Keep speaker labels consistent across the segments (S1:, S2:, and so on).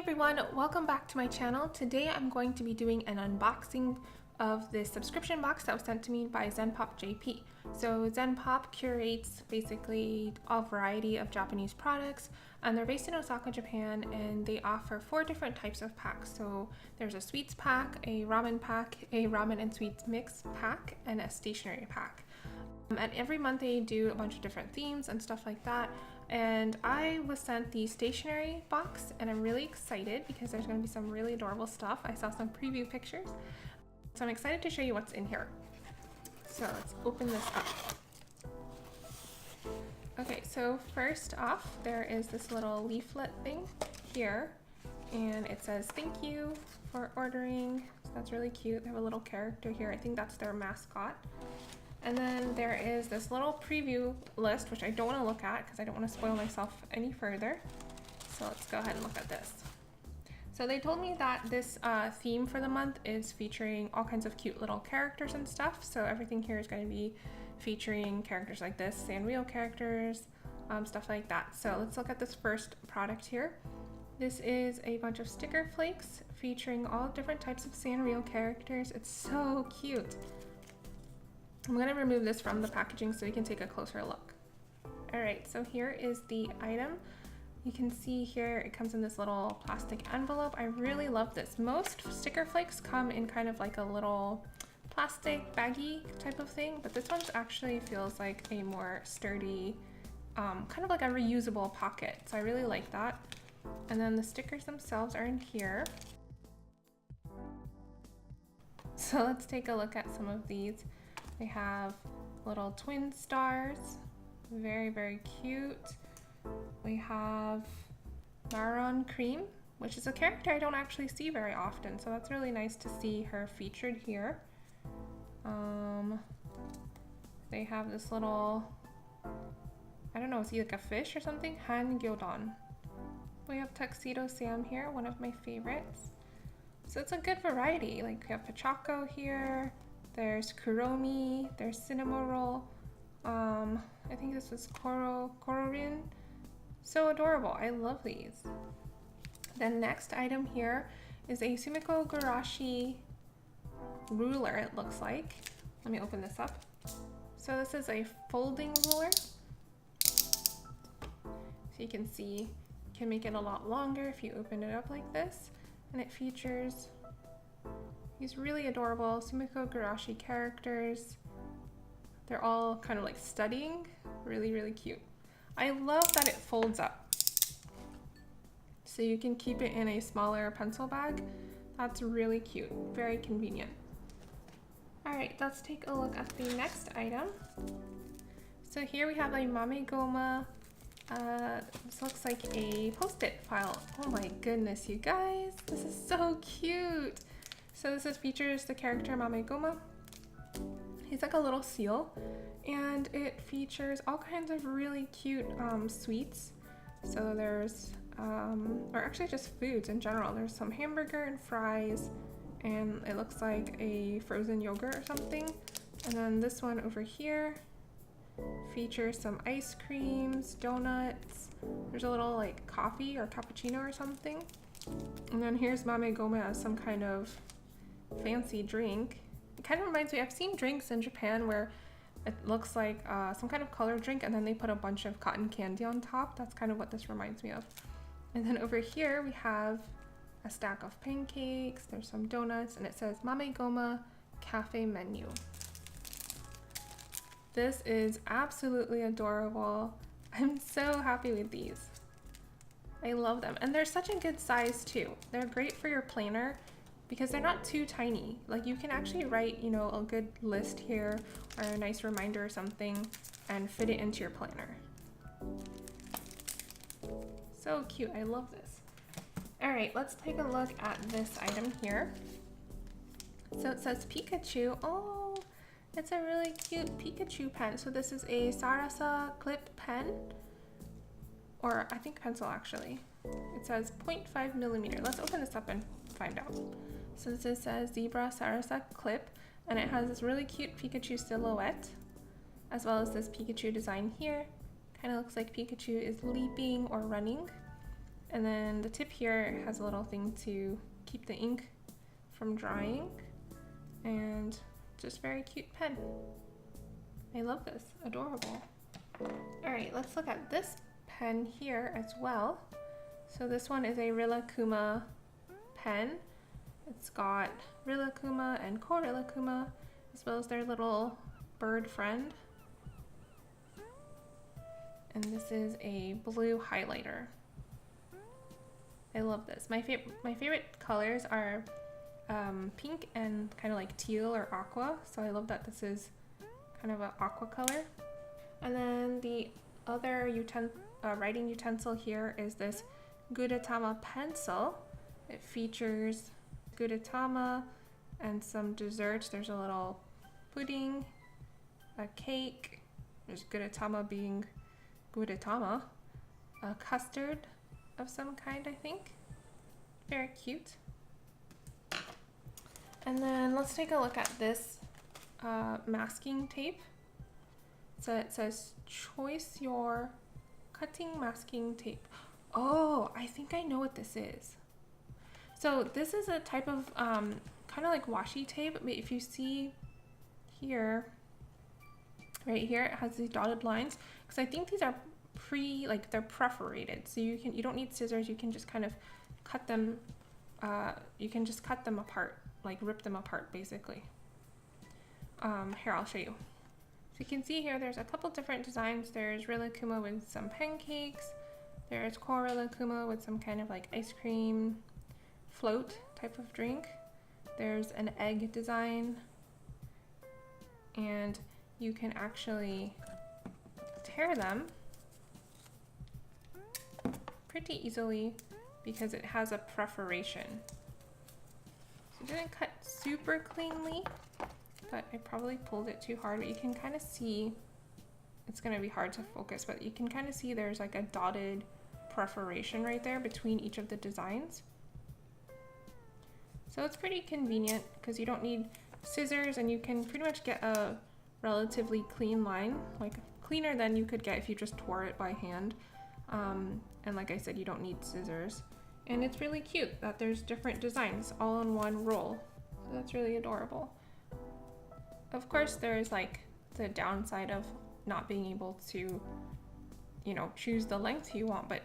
S1: everyone, welcome back to my channel. Today I'm going to be doing an unboxing of this subscription box that was sent to me by ZENPOP JP. So ZENPOP curates basically a variety of Japanese products, and they're based in Osaka, Japan, and they offer 4 different types of packs. So there's a sweets pack, a ramen and sweets mix pack, and a stationery pack. And every month they do a bunch of different themes and stuff like that. And I was sent the stationery box, and I'm really excited because there's going to be some really adorable stuff. I saw some preview pictures, so I'm excited to show you what's in here. So let's open this up. Okay, so first off, there is this little leaflet thing here, and it says thank you for ordering. So that's really cute. They have a little character here. I think that's their mascot. And then there is this little preview list, which I don't want to look at because I don't want to spoil myself any further. So let's go ahead and look at this. So they told me that this theme for the month is featuring all kinds of cute little characters and stuff. So everything here is going to be featuring characters like this, Sanrio characters, stuff like that. So let's look at this first product here. This is a bunch of sticker flakes featuring all different types of Sanrio characters. It's so cute. I'm going to remove this from the packaging so you can take a closer look. Alright, so here is the item. You can see here it comes in this little plastic envelope. I really love this. Most sticker flakes come in kind of like a little plastic baggy type of thing, but this one actually feels like a more sturdy, kind of like a reusable pocket. So I really like that. And then the stickers themselves are in here. So let's take a look at some of these. They have little twin stars, very, very cute. We have Maron Cream, which is a character I don't actually see very often, so that's really nice to see her featured here. They have this little, I don't know, is he like a fish or something? Han Gyodon. We have Tuxedo Sam here, one of my favorites. So it's a good variety. Like we have Pachako here. There's Kuromi, there's Cinnamoroll, I think this was Kororin. So adorable, I love these. The next item here is a Sumiko Gurashi ruler, it looks like. Let me open this up. So this is a folding ruler. So you can see, you can make it a lot longer if you open it up like this. And it features these really adorable Sumiko Gurashi characters. They're all kind of like studying. Really, really cute. I love that it folds up. So you can keep it in a smaller pencil bag. That's really cute. Very convenient. Alright, let's take a look at the next item. So here we have a Mamegoma. This looks like a post-it file. Oh my goodness, you guys. This is so cute. So this features the character Mamegoma. He's like a little seal, and it features all kinds of really cute sweets. So there's, or actually just foods in general. There's some hamburger and fries, and it looks like a frozen yogurt or something. And then this one over here features some ice creams, donuts. There's a little like coffee or cappuccino or something. And then here's Mamegoma as some kind of fancy drink. It kind of reminds me, I've seen drinks in Japan where it looks like some kind of colored drink and then they put a bunch of cotton candy on top. That's kind of what this reminds me of. And then over here we have a stack of pancakes, there's some donuts, and it says Mamegoma Cafe Menu. This is absolutely adorable. I'm so happy with these. I love them, and they're such a good size too. They're great for your planner because they're not too tiny. Like you can actually write, you know, a good list here or a nice reminder or something and fit it into your planner. So cute, I love this. All right, let's take a look at this item here. So it says Pikachu. Oh, it's a really cute Pikachu pen. So this is a Sarasa clip pen, or I think pencil actually. It says 0.5 millimeter. Let's open this up and find out. So this says Zebra Sarasa clip, and it has this really cute Pikachu silhouette, as well as this Pikachu design here. Kind of looks like Pikachu is leaping or running. And then the tip here has a little thing to keep the ink from drying, and just very cute pen. I love this, adorable. All right, let's look at this pen here as well. So this one is a Rilakkuma pen. It's got Rilakkuma and Korilakkuma, as well as their little bird friend. And this is a blue highlighter. I love this. My favorite colors are pink and kind of like teal or aqua. So I love that this is kind of an aqua color. And then the other writing utensil here is this Gudetama pencil. It features Gudetama and some desserts. There's a little pudding, a cake. There's Gudetama being Gudetama, a custard of some kind, I think. Very cute. And then let's take a look at this masking tape. So it says, choice your cutting masking tape. Oh, I think I know what this is. So this is a type of kind of like washi tape. If you see here, right here, it has these dotted lines, because I think these are they're perforated. So you don't need scissors. You can just kind of cut them. You can just cut them apart, like rip them apart, basically. Here, I'll show you. So you can see here, there's a couple different designs. There's Rilakkuma with some pancakes. There's Korilakkuma with some kind of like ice cream float type of drink. There's an egg design, and you can actually tear them pretty easily because it has a perforation. So it didn't cut super cleanly, but I probably pulled it too hard, but you can kind of see, it's going to be hard to focus, but you can kind of see there's like a dotted perforation right there between each of the designs. So it's pretty convenient because you don't need scissors, and you can pretty much get a relatively clean line, like cleaner than you could get if you just tore it by hand. And like I said, you don't need scissors. And it's really cute that there's different designs all in one roll. So that's really adorable. Of course, there's like the downside of not being able to, you know, choose the length you want. But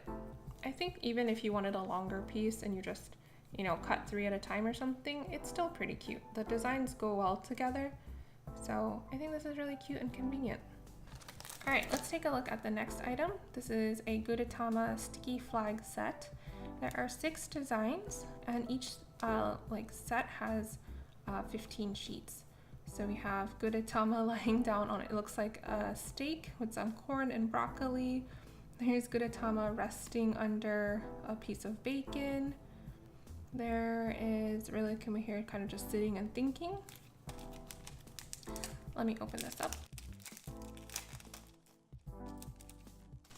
S1: I think even if you wanted a longer piece and you just, you know, cut 3 at a time or something, it's still pretty cute. The designs go well together. So I think this is really cute and convenient. All right, let's take a look at the next item. This is a Gudetama sticky flag set. There are 6 designs, and each set has 15 sheets. So we have Gudetama lying down on it looks like a steak with some corn and broccoli. Here's Gudetama resting under a piece of bacon. There is Rilakkuma here kind of just sitting and thinking. Let me open this up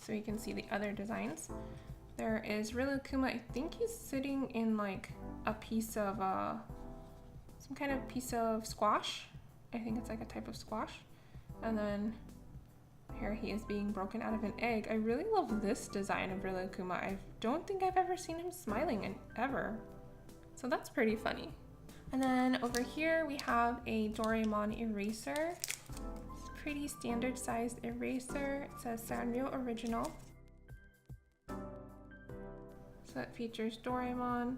S1: so you can see the other designs. There is Rilakkuma, I think he's sitting in like a piece of, some kind of piece of squash. I think it's like a type of squash. And then here he is being broken out of an egg. I really love this design of Rilakkuma. I don't think I've ever seen him smiling ever. So that's pretty funny. And then over here we have a Doraemon eraser. It's a pretty standard sized eraser. It says Sanrio Original. So it features Doraemon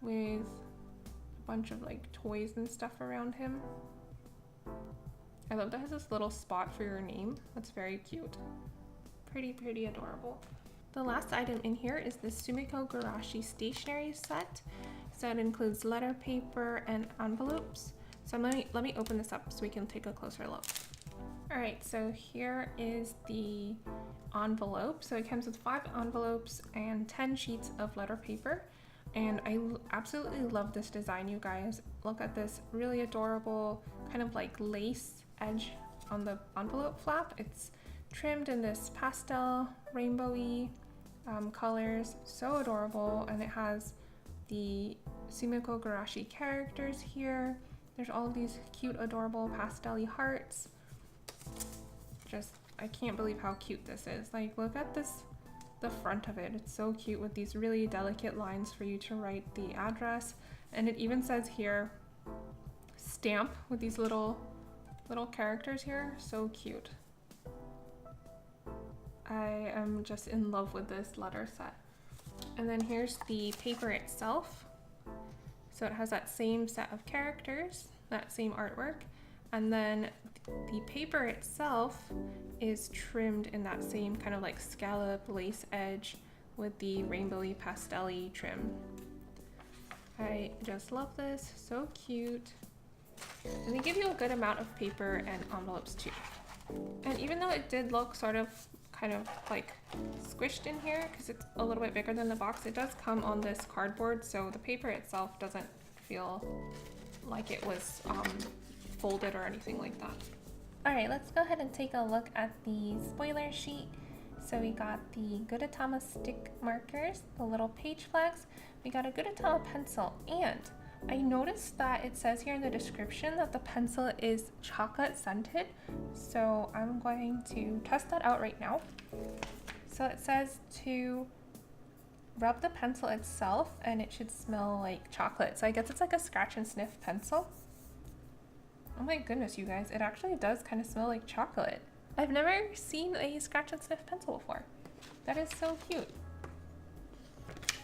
S1: with a bunch of like toys and stuff around him. I love that it has this little spot for your name. That's very cute. Pretty adorable. The last item in here is the Sumiko Gurashi stationery set. So it includes letter paper and envelopes. So let me open this up so we can take a closer look. All right, so here is the envelope. So it comes with 5 envelopes and 10 sheets of letter paper. And I absolutely love this design, you guys. Look at this really adorable kind of like lace edge on the envelope flap. It's trimmed in this pastel rainbowy colors, so adorable. And it has the Sumiko Gurashi characters here. There's all of these cute, adorable pastel-y hearts. Just, I can't believe how cute this is. Like, look at this the front of it. It's so cute with these really delicate lines for you to write the address. And it even says here, stamp, with these little characters here. So cute. I am just in love with this letter set. And then here's the paper itself. So it has that same set of characters, that same artwork. And then the paper itself is trimmed in that same kind of like scallop lace edge with the rainbowy pastel-y trim. I just love this, so cute. And they give you a good amount of paper and envelopes too. And even though it did look sort of kind of like squished in here because it's a little bit bigger than the box, it does come on this cardboard, so the paper itself doesn't feel like it was folded or anything like that. All right, let's go ahead and take a look at the spoiler sheet. So we got the Gudetama stick markers, the little page flags, we got a Gudetama pencil, and I noticed that it says here in the description that the pencil is chocolate scented, so I'm going to test that out right now. So it says to rub the pencil itself and it should smell like chocolate, so I guess it's like a scratch and sniff pencil. Oh my goodness, you guys, it actually does kind of smell like chocolate. I've never seen a scratch and sniff pencil before. That is so cute.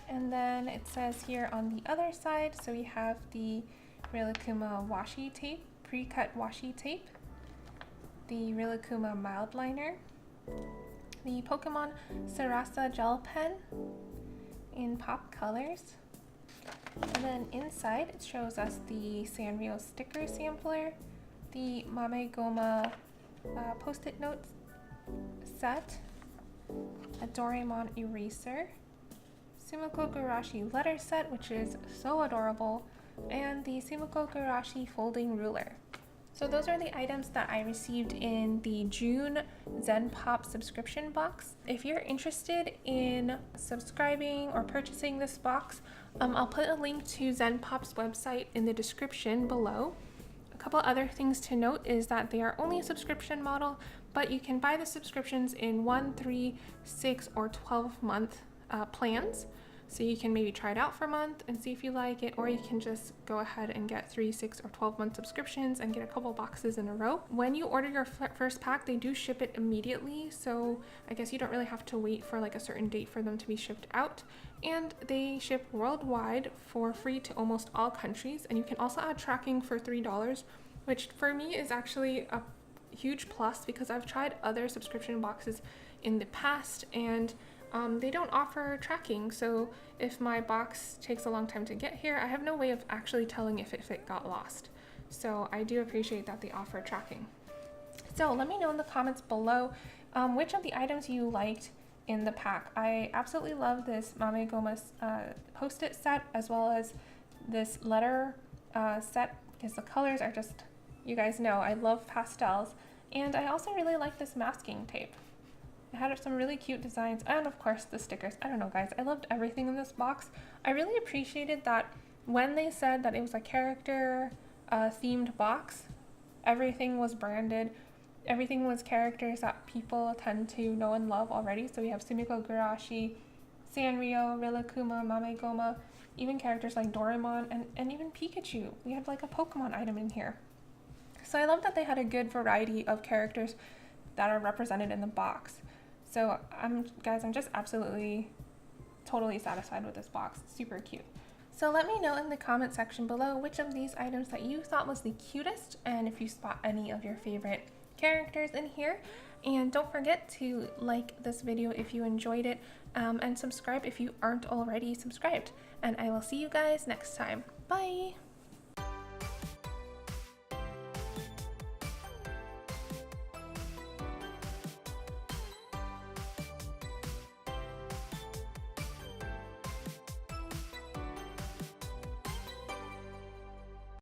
S1: And then it says here on the other side, so we have the Rilakkuma washi tape, pre-cut washi tape, the Rilakkuma mild liner, the Pokemon Sarasa gel pen in pop colors. And then inside it shows us the Sanrio sticker sampler, the Mame Goma post-it notes set, a Doraemon eraser, Sumiko Gurashi letter set, which is so adorable, and the Sumiko Gurashi folding ruler. So those are the items that I received in the June ZENPOP subscription box. If you're interested in subscribing or purchasing this box, I'll put a link to ZENPOP's website in the description below. A couple other things to note is that they are only a subscription model, but you can buy the subscriptions in 1, 3, 6, or 12-month plans. So you can maybe try it out for a month and see if you like it, or you can just go ahead and get 3, 6, or 12-month subscriptions and get a couple boxes in a row. When you order your first pack, they do ship it immediately, so I guess you don't really have to wait for like a certain date for them to be shipped out. And they ship worldwide for free to almost all countries, and you can also add tracking for $3, which for me is actually a huge plus because I've tried other subscription boxes in the past and they don't offer tracking, so if my box takes a long time to get here, I have no way of actually telling if it got lost. So I do appreciate that they offer tracking. So let me know in the comments below which of the items you liked in the pack. I absolutely love this Mame Goma post-it set, as well as this letter set, because the colors are just, you guys know, I love pastels. And I also really like this masking tape. It had some really cute designs, and of course the stickers. I don't know, guys, I loved everything in this box. I really appreciated that when they said that it was a character themed box, everything was branded. Everything was characters that people tend to know and love already. So we have Sumiko Gurashi, Sanrio, Rilakkuma, Mame Goma, even characters like Doraemon, and even Pikachu. We had like a Pokemon item in here. So I love that they had a good variety of characters that are represented in the box. So I'm just absolutely totally satisfied with this box. It's super cute. So let me know in the comment section below which of these items that you thought was the cutest, and if you spot any of your favorite characters in here. And don't forget to like this video if you enjoyed it, and subscribe if you aren't already subscribed. And I will see you guys next time. Bye!